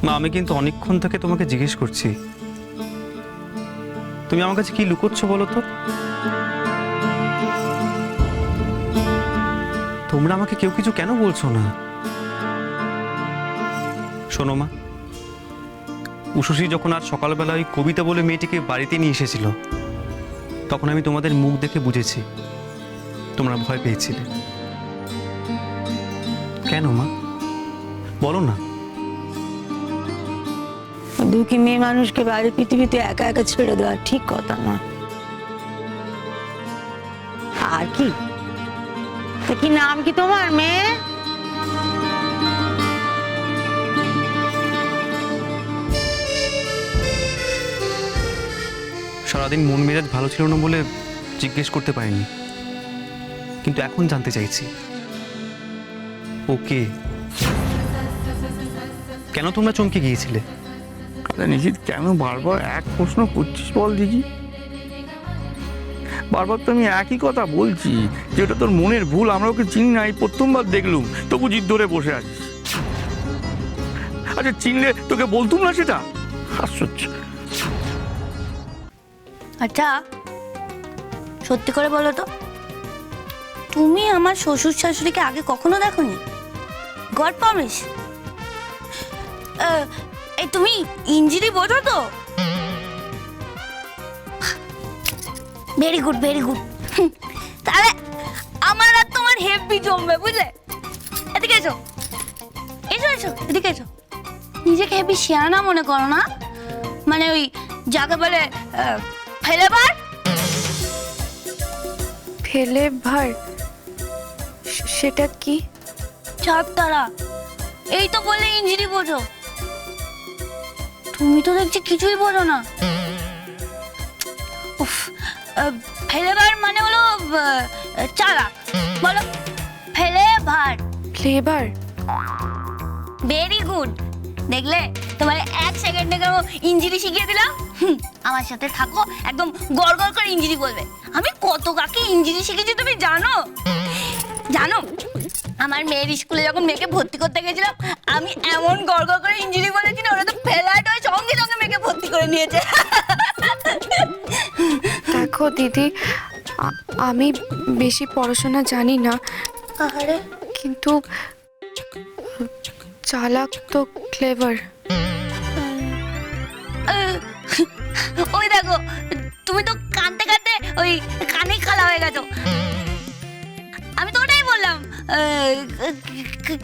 মা, আমি কিন্তু অনেকক্ষণ থেকে তোমাকে জিজ্ঞেস করছি, তুমি আমার কাছে কি লুকোচ্ছ বলো তো? তোমরা আমাকে কেউ কিছু কেন বলছো না? শোনো মা, উষসী যখন আজ সকালবেলা ওই কবিতা বলে মেয়েটিকে বাড়িতে নিয়ে এসেছিল, তখন আমি তোমাদের মুখ দেখে বুঝেছি তোমরা ভয় পেয়েছিলে। কেন মা, বলো না। দুঃখী মেয়ে মানুষকে বাইরে পৃথিবীতে একা একা ছেড়ে দেওয়া ঠিক কথা না। আর কি, তা কি নাম কি তোমার মেয়ে? সারাদিন মন মেজাজ ভালো ছিল না বলে জিজ্ঞেস করতে পারিনি, কিন্তু এখন জানতে চাইছি ওকে। কেন তোমরা চমকে গিয়েছিলে? নিশিত, কেন বারবার এক প্রশ্ন করছিস বল দেখি? বারবার তো আমি একই কথা বলছি, যেটা তোর মনের ভুল। আমরা ওকে চিনি না, এই প্রথমবার দেখলুম, তবু জিদ ধরে বসে আছিস। আচ্ছা, চিনলে তোকে বলতুম না সেটা? আশ্চর্য। আচ্ছা, সত্যি করে বলো তো, তুমি আমার শ্বশুর শাশুড়িকে আগে কখনো দেখোনি? God promise. এই তুমি ইঞ্জিরি বোঝো তো? Very good, very good. তাহলে আমার আর তোমার হেভি জমবে, বুঝলে? এদিকে এসো, এসো এসো, এদিকে এসো। নিজেকে হেভি শিয়ানা মনে করো না? মানে ওই যাকে বলে ফেলেবার। ফেলেবার? সেটা কি? চাঁদ তারা, এই তো বললে ইঞ্জিরি বোঝো। তুমি তো দেখছি কিছুই বোঝো না। উফ, ফেলেবার মানে হলো চালাক। বলো, ফেলেবার। ফ্লেভার? Very good. দেখলে, তোমার এক সেকেন্ডে কেন ইঞ্জিরি শিখিয়ে দিলাম। আমার সাথে থাকো, একদম গড় গড় করে ইঞ্জিরি বলবে। আমি কত কাকে ইঞ্জিরি শিখেছি তুমি জানো? জানো, আমার মেয়ের স্কুলে যখন মেয়েকে ভর্তি করতে গেছিলাম, আমি এমন গড় গড় করে ইঞ্জিরি বলেছি না, ওরা তো ফেলাট হয়ে সঙ্গে সঙ্গে মেয়েকে ভর্তি করে নিয়েছে। দেখো দিদি, আমি বেশি পড়াশোনা জানি না, আরে কিন্তু চালাক তো ক্লেভার। ওই দেখো, তুমি তো কাঁদতে কাঁদতে ওই কানে খালা হয়ে গেছো। আমি তো ওটাই বললাম,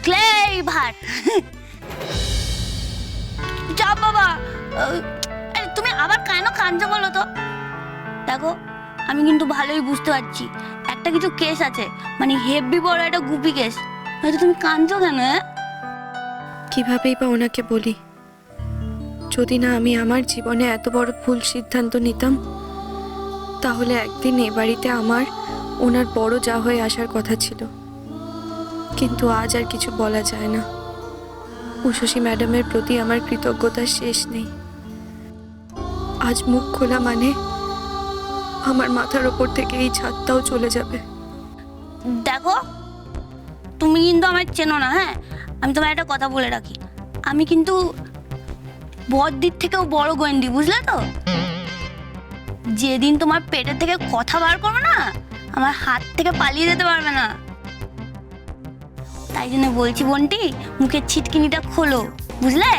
ক্লেভার। যা বাবা, তুমি আবার কেন কাঁদছো বলো তো? দেখো, আমি কিন্তু ভালোই বুঝতে পারছি একটা কিছু কেস আছে, মানে হেভি বড় একটা গুপি কেস। হয়তো তুমি কাঁদছো কেন? কিভাবেই বা ওনাকে বলি, যদি না আমি আমার জীবনে এত বড় ভুল সিদ্ধান্ত নিতাম, তাহলে একদিন এ বাড়িতে আমার ওনার বড় যা হয়ে আসার কথা ছিল। কিন্তু আজ আর কিছু বলা যায় না। উষসী ম্যাডামের প্রতি আমার কৃতজ্ঞতার শেষ নেই। আজ মুখ খোলা মানে আমার মাথার ওপর থেকে এই ছাদটাও চলে যাবে। দেখো, তুমি কিন্তু আমায় চেনো না। হ্যাঁ, আমি তোমার একটা কথা বলে রাখি, আমি কিন্তু বড়দির থেকেও বড় গোয়েন্দি, বুঝলে তো? যেদিন তোমার পেটের থেকে কথা বার করবে না, আমার হাত থেকে পালিয়ে যেতে পারবে না। তাই জন্য বলছি বন্টি, মুখের ছিটকিনিটা খোলো, বুঝলে?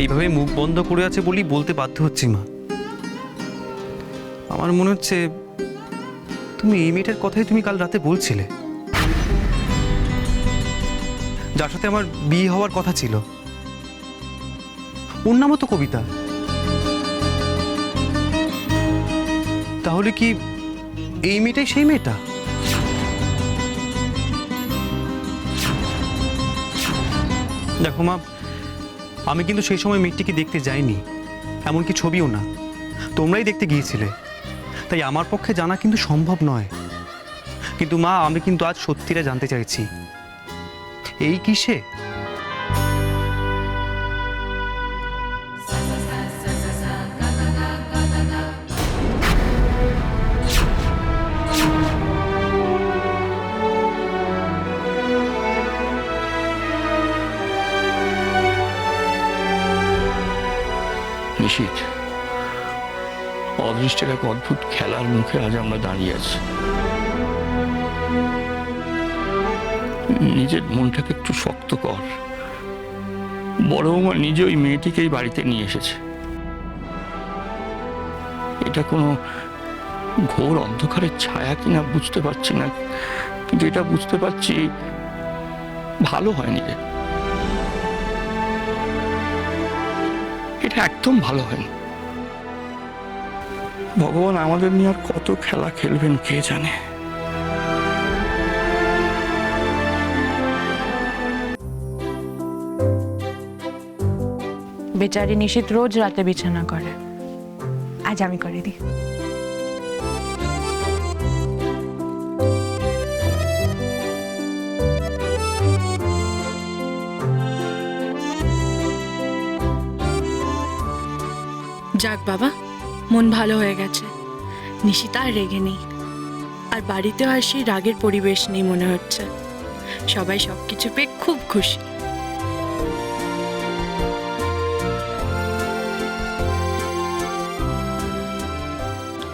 এইভাবে মুখ বন্ধ করে আছে বলেই বলতে বাধ্য হচ্ছি মা। আমার মনে হচ্ছে তুমি এই মেয়েটার কথাই তুমি কাল রাতে বলছিলে, যার সাথে আমার বিয়ে হওয়ার কথা ছিল। ওর নামও তো কবিতা। তাহলে কি এই মেয়েটাই সেই মেয়েটা? দেখো মা, আমি কিন্তু সেই সময় মেয়েটিকে দেখতে যাইনি, এমনকি ছবিও না, তোমরাই দেখতে গিয়েছিলে। তাই আমার পক্ষে জানা কিন্তু সম্ভব নয়। কিন্তু মা, আমি কিন্তু আজ সত্যিটা জানতে চাইছি, এই কিসে? নিশীথ, অদৃষ্টের এক অদ্ভুত খেলার মুখে আজ আমরা দাঁড়িয়ে আছি। নিজের মনটাকে একটু শক্ত কর। বড় বৌমা নিজে ওই মেয়েটিকেই বাড়িতে নিয়ে এসেছে। এটা কোনো ঘোর অন্ধকারের ছায়া কিনা বুঝতে পারছি না, কিন্তু এটা বুঝতে পারছি ভালো হয়নি রে। এটা একদম ভালো হয়নি। ভগবান আমাদের নিয়ে আর কত খেলা খেলবেন কে জানে। বেচারি নিশীথ রোজ রাতে বিছানা করে, আজ আমি করে দিই। যাক বাবা, মন ভালো হয়ে গেছে। নিশিতা আর রেগে নেই, আর বাড়িতেও আর সেই রাগের পরিবেশ নেই মনে হচ্ছে। সবাই সবকিছু পেয়ে খুব খুশি।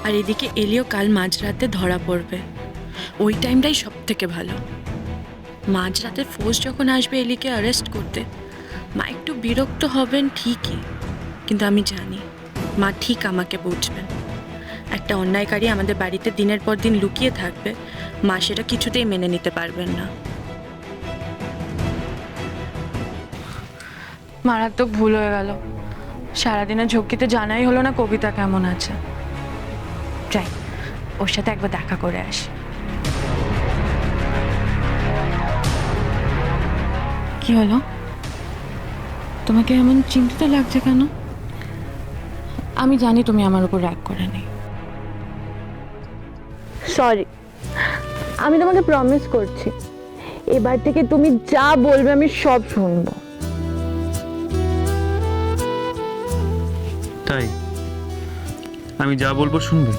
আর এদিকে এলিও কাল মাঝরাতে ধরা পড়বে। ওই টাইমটাই সব থেকে ভালো। মাঝরাতে ফোর্স যখন আসবে এলিকে অ্যারেস্ট করতে, মা একটু বিরক্ত হবেন ঠিকই, কিন্তু আমি জানি মা ঠিক আমাকে বুঝবেন। একটা অন্যায়কারী আমাদের বাড়িতে দিনের পর দিন লুকিয়ে থাকবে, মা সেটা কিছুতেই মেনে নিতে পারবেন না। মারাত্মক ভুল হয়ে গেল। সারাদিনের ঝক্কিতে জানাই হলো না কবিতা কেমন আছে। যাই, ওর সাথে একবার দেখা করে আসি। কি হলো? তোমাকে এমন চিন্তিত লাগছে কেন? আমি জানি তুমি আমার উপর রাগ করে নেই। সরি, আমি তোমাকে প্রমিস করছি, এবার থেকে তুমি যা বলবে আমি সব শুনবো। তাই আমি যা বলবো শুনবে?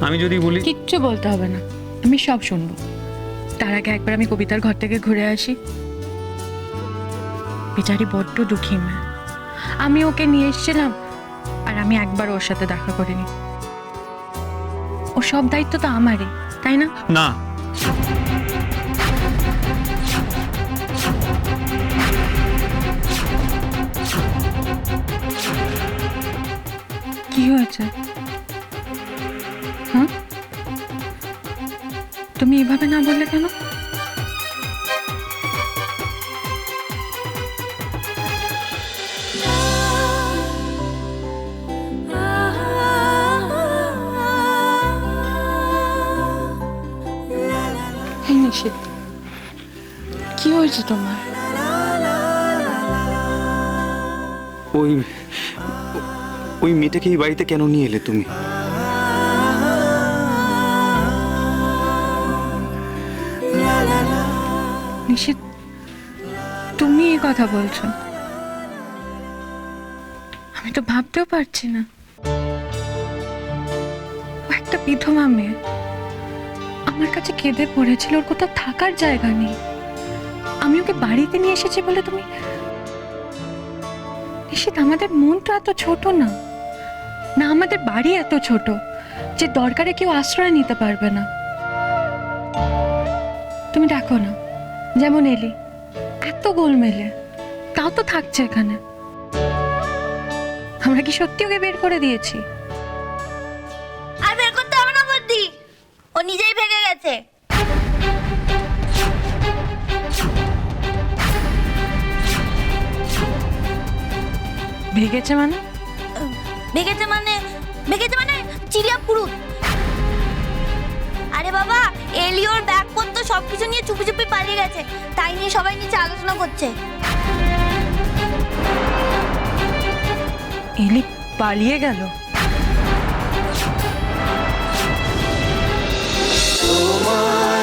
আমি যদি বলি কিচ্ছু বলতে হবে না, আমি সব শুনবো। তার আগে একবার আমি কবিতার ঘর থেকে ঘুরে আসি। বেচারি বড্ড দুঃখী মেয়ে। আমি ওকে নিয়ে এসেছিলাম, আর আমি একবার ওর সাথে দেখা করিনি। ও সব দায়িত্ব তো আমারই, তাই না? না, কি হয়েছে? হ্যাঁ, তুমি এভাবে না বললে কেন? নিশীথ, কি হয়েছে তোমার? ওই ওই মেয়েটাকে এই বাড়িতে কেন নিয়ে এলে তুমি? নিশীথ, তুমি এই কথা বলছো? আমি তো ভাবতেও পারছি না। ও একটা বিধবা মেয়ে, আমার কাছে কেঁদে পড়েছিল, ওর কোথাও থাকার জায়গা নেই। আমি ওকে বাড়িতে নিয়ে এসেছি বলে তুমি? নিশীথ, আমাদের মন তো এত ছোট না, না আমাদের বাড়ি এত ছোট যে দরকারে কেউ আশ্রয় নিতে পারবে না। তুমি দেখো না, যেমন এলি, এত গোলমেলে, তাও তো থাকছে এখানে। আমরা কি সত্যি ওকে বের করে দিয়েছি? আর বের করতে হবে না বুদ্ধি, ও নিজেই ভেঙে গেছে। ভেগেছে মানে? ভেঙেছে মানে চিড়িয়া পুরুত। আরে বাবা, এলিওর ব্যাগপত্র সবকিছু নিয়ে চুপি চুপি পালিয়ে গেছে, তাই নিয়ে সবাই নিচে আলোচনা করছে। এলি পালিয়ে গেল? তোমার